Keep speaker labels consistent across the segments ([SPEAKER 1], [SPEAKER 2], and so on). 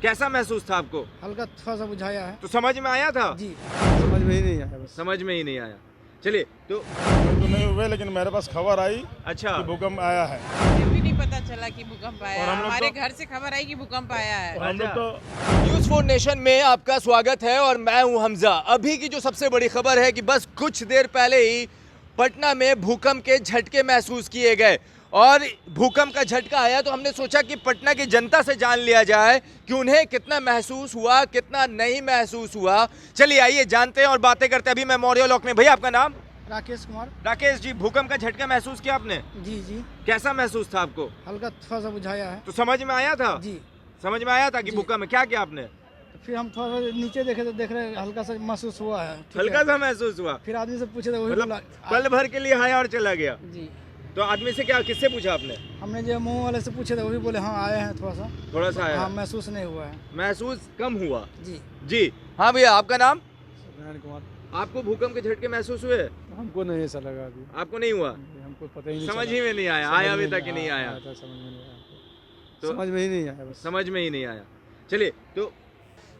[SPEAKER 1] कैसा महसूस था आपको?
[SPEAKER 2] हल्का थोड़ा सा बुझाया है
[SPEAKER 1] तो समझ में आया था?
[SPEAKER 2] जी। समझ में ही नहीं आया बस।
[SPEAKER 1] समझ में ही नहीं आया। चलिए तो
[SPEAKER 3] तो नहीं हुए, लेकिन मेरे पास खबर आई
[SPEAKER 1] अच्छा
[SPEAKER 3] कि भूकंप आया है।
[SPEAKER 4] मुझे भी नहीं पता चला कि भूकंप आया
[SPEAKER 3] और हम
[SPEAKER 4] है।
[SPEAKER 3] लोग
[SPEAKER 4] हमारे
[SPEAKER 3] तो-
[SPEAKER 4] घर से खबर आई कि भूकंप आया है।
[SPEAKER 3] और हम लोग तो
[SPEAKER 1] न्यूज़ 4 नेशन में आपका स्वागत है और मैं हूं हमजा। अभी की जो सबसे बड़ी खबर है कि बस कुछ देर पहले ही पटना में भूकंप के झटके महसूस किए गए और भूकंप का झटका आया तो हमने सोचा कि पटना की जनता से जान लिया जाए कि उन्हें कितना महसूस हुआ, कितना नहीं महसूस हुआ। चलिए आइए जानते हैं और बातें करते हैं। अभी मैं मौर्य लॉक में, भैया आपका नाम?
[SPEAKER 2] राकेश कुमार।
[SPEAKER 1] राकेश जी, भूकंप का झटका महसूस किया आपने?
[SPEAKER 2] जी जी।
[SPEAKER 1] कैसा महसूस था आपको?
[SPEAKER 2] हल्का थोड़ा सा बुझाया है
[SPEAKER 1] तो समझ में आया था?
[SPEAKER 2] जी।
[SPEAKER 1] समझ में आया था कि
[SPEAKER 2] जी।
[SPEAKER 1] भूकंप है। क्या किया आपने?
[SPEAKER 2] तो फिर हम थोड़ा सा नीचे देखे तो देख रहे हल्का सा महसूस हुआ है, ठीक
[SPEAKER 1] हल्का
[SPEAKER 2] है।
[SPEAKER 1] सा महसूस हुआ,
[SPEAKER 2] फिर आदमी से पूछे तो वही
[SPEAKER 1] मतलब
[SPEAKER 2] बोला
[SPEAKER 1] पल भर के लिए आया और चला गया।
[SPEAKER 2] जी।
[SPEAKER 1] तो आदमी से क्या, किससे पूछा आपने?
[SPEAKER 2] हमने जो मुंह वाले से पूछे थे वही बोले हाँ आए हैं थोड़ा सा।
[SPEAKER 1] थोड़ा सा आया,
[SPEAKER 2] हाँ महसूस नहीं हुआ है।
[SPEAKER 1] महसूस कम हुआ।
[SPEAKER 2] जी।
[SPEAKER 1] जी हाँ भैया, आपका नाम?
[SPEAKER 2] सत्यनारायण कुमार।
[SPEAKER 1] आपको भूकंप के झटके महसूस हुए?
[SPEAKER 2] हमको नहीं ऐसा लगा अभी,
[SPEAKER 1] आपको नहीं हुआ?
[SPEAKER 2] हमको पता ही
[SPEAKER 1] समझ ही में नहीं आया, आया अभी तक ही नहीं आया।
[SPEAKER 2] समझ में नहीं आया,
[SPEAKER 1] तो
[SPEAKER 2] समझ में ही नहीं आया बस।
[SPEAKER 1] समझ में ही नहीं आया। चलिए तो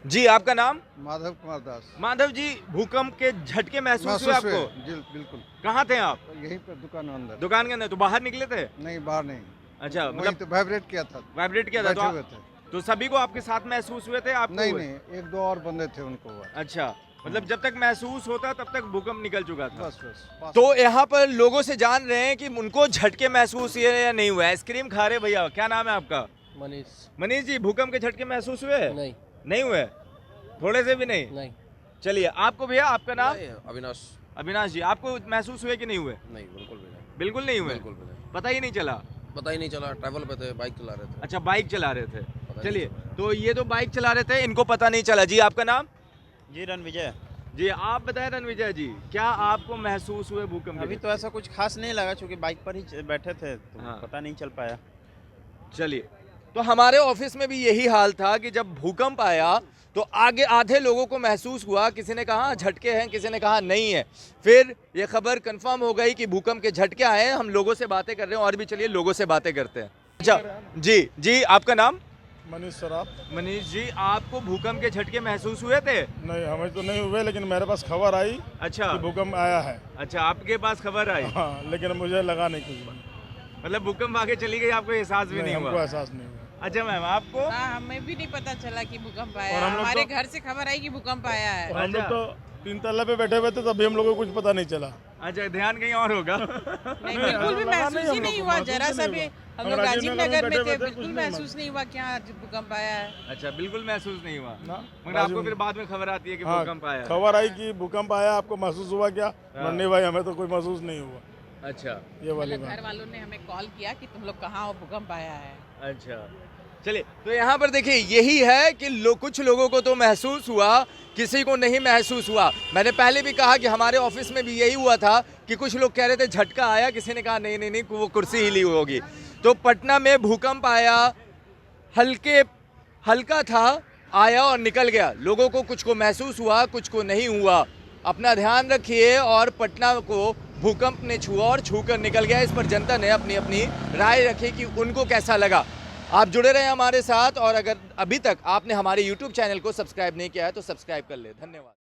[SPEAKER 1] जी, आपका नाम?
[SPEAKER 5] माधव कुमार दास।
[SPEAKER 1] माधव जी, भूकंप के झटके महसूस हुए आपको?
[SPEAKER 5] जी बिल्कुल।
[SPEAKER 1] कहाँ थे आप?
[SPEAKER 5] यहीं पर दुकान में अंदर।
[SPEAKER 1] दुकान के अंदर? तो बाहर निकले थे?
[SPEAKER 5] नहीं, बाहर नहीं।
[SPEAKER 1] अच्छा,
[SPEAKER 5] वहीं
[SPEAKER 1] मतलब
[SPEAKER 5] तो वाइब्रेट किया था।
[SPEAKER 1] वाइब्रेट किया था
[SPEAKER 5] बैठे
[SPEAKER 1] तो
[SPEAKER 5] हुए थे।
[SPEAKER 1] तो सभी को आपके साथ महसूस हुए थे? आपको
[SPEAKER 5] नहीं
[SPEAKER 1] हुए?
[SPEAKER 5] नहीं, एक दो और बंदे थे, उनको हुआ।
[SPEAKER 1] अच्छा, मतलब जब तक महसूस होता तब तक भूकंप निकल चुका था।
[SPEAKER 5] बस।
[SPEAKER 1] तो यहाँ पर लोगों से जान रहे हैं कि उनको झटके महसूस हुए या नहीं हुआ। आइसक्रीम खा रहे भैया, क्या नाम है आपका?
[SPEAKER 6] मनीष।
[SPEAKER 1] मनीष जी, भूकंप के झटके महसूस हुए?
[SPEAKER 6] नहीं।
[SPEAKER 1] नहीं हुए? थोड़े से भी नहीं?
[SPEAKER 6] नहीं।
[SPEAKER 1] चलिए, आपको भैया, आपका नाम?
[SPEAKER 6] अविनाश।
[SPEAKER 1] अविनाश जी, आपको महसूस हुए कि नहीं हुए?
[SPEAKER 6] नहीं, बिल्कुल भी नहीं।
[SPEAKER 1] बिल्कुल नहीं हुए?
[SPEAKER 6] बिल्कुल भी नहीं।
[SPEAKER 1] पता ही नहीं चला?
[SPEAKER 6] पता ही नहीं चला, ट्रैवल पे थे, बाइक चला रहे थे।
[SPEAKER 1] अच्छा, बाइक चला रहे थे।
[SPEAKER 6] नहीं
[SPEAKER 1] चलिए,
[SPEAKER 6] चला।
[SPEAKER 1] तो ये तो बाइक चला रहे थे, इनको पता नहीं चला। जी, आपका नाम?
[SPEAKER 7] जी रणविजय।
[SPEAKER 1] जी, आप बताएं रणविजय जी, क्या आपको महसूस हुए भूकंप के
[SPEAKER 7] अभी
[SPEAKER 1] झटके?
[SPEAKER 7] तो ऐसा कुछ खास नहीं लगा, क्योंकि बाइक पर ही बैठे थे तो
[SPEAKER 1] हाँ।
[SPEAKER 7] पता नहीं चल पाया।
[SPEAKER 1] चलिए, तो हमारे ऑफिस में भी यही हाल था कि जब भूकंप आया तो आगे आधे लोगों को महसूस हुआ, किसी ने कहा झटके हैं, किसी ने कहा नहीं है। फिर ये खबर कंफर्म हो गई कि भूकंप के झटके आए हैं। हम लोगों से बातें कर रहे हैं और भी, चलिए लोगों से बातें करते हैं। अच्छा जी जी, आपका नाम?
[SPEAKER 3] मनीष सराफ।
[SPEAKER 1] मनीष जी, आपको भूकंप के झटके महसूस हुए थे?
[SPEAKER 3] नहीं, हमें तो नहीं हुए, लेकिन मेरे पास खबर आई
[SPEAKER 1] अच्छा
[SPEAKER 3] कि भूकंप आया है।
[SPEAKER 1] अच्छा, आपके पास खबर आई?
[SPEAKER 3] हाँ, लेकिन मुझे लगा नहीं कुछ।
[SPEAKER 1] मतलब भूकंप आगे चली गई, आपको एहसास भी नहीं
[SPEAKER 3] हमको
[SPEAKER 1] हुआ?
[SPEAKER 3] एहसास नहीं हुआ।
[SPEAKER 1] अच्छा मैम, आपको?
[SPEAKER 4] हाँ, हमें भी नहीं पता चला कि भूकंप आया
[SPEAKER 3] और
[SPEAKER 4] है।
[SPEAKER 3] हम लोग
[SPEAKER 4] हमारे
[SPEAKER 3] तो-
[SPEAKER 4] घर से खबर आई कि भूकंप आया है।
[SPEAKER 3] और हम लोग
[SPEAKER 1] अच्छा।
[SPEAKER 3] तो 3 तल्ले पे बैठे हुए थे, तभी हम लोगों को कुछ पता नहीं चला।
[SPEAKER 1] अच्छा, ध्यान कहीं और होगा।
[SPEAKER 4] नहीं, बिल्कुल भी
[SPEAKER 3] लगा नहीं
[SPEAKER 4] महसूस ही
[SPEAKER 3] हम
[SPEAKER 4] नहीं
[SPEAKER 3] लोग को,
[SPEAKER 4] हुआ,
[SPEAKER 3] महसूस
[SPEAKER 4] जरा
[SPEAKER 3] ही
[SPEAKER 4] सा
[SPEAKER 3] नहीं
[SPEAKER 4] भी।
[SPEAKER 3] हुआ।
[SPEAKER 4] हम
[SPEAKER 3] हम
[SPEAKER 4] लोग
[SPEAKER 3] राजीव
[SPEAKER 4] राजीव
[SPEAKER 3] नगर
[SPEAKER 4] नगर
[SPEAKER 3] में
[SPEAKER 4] में
[SPEAKER 3] बैठे
[SPEAKER 4] थे,
[SPEAKER 3] हुए थे,
[SPEAKER 4] बिल्कुल
[SPEAKER 3] कुछ नहीं
[SPEAKER 4] महसूस नहीं हुआ कि हाँ भूकंप आया है।
[SPEAKER 1] अच्छा, बिल्कुल महसूस नहीं हुआ।
[SPEAKER 3] ना,
[SPEAKER 1] मगर आपको
[SPEAKER 3] राजीव-
[SPEAKER 1] फिर बाद में खबर आती है कि
[SPEAKER 3] हाँ,
[SPEAKER 1] भूकंप आया है।
[SPEAKER 3] खबर आई कि भूकंप आया, आपको महसूस हुआ क्या?
[SPEAKER 1] हाँ।
[SPEAKER 3] नहीं भाई, हमें तो कोई महसूस नहीं हुआ।
[SPEAKER 1] अच्छा
[SPEAKER 3] ये वाली
[SPEAKER 4] मतलब घर
[SPEAKER 3] बात।
[SPEAKER 4] वालों ने हमें कॉल किया कि तुम लोग कहाँ हो, भूकंप आया है।
[SPEAKER 1] अच्छा, चलिए तो यहाँ पर देखिए यही है कि कुछ लोगों को तो महसूस हुआ, किसी को नहीं महसूस हुआ। मैंने पहले भी कहा कि हमारे ऑफिस में भी यही हुआ था कि कुछ लोग कह रहे थे झटका आया, किसी ने कहा नहीं नहीं नहीं, वो कुर्सी हिली होगी। तो पटना में भूकंप आया, हल्का था, आया और निकल गया। लोगों को कुछ को महसूस हुआ, कुछ को नहीं हुआ। अपना ध्यान रखिए। और पटना को भूकंप ने छुआ और छूकर निकल गया। इस पर जनता ने अपनी अपनी राय रखी कि उनको कैसा लगा। आप जुड़े रहे हमारे साथ और अगर अभी तक आपने हमारे YouTube चैनल को सब्सक्राइब नहीं किया है तो सब्सक्राइब कर ले। धन्यवाद।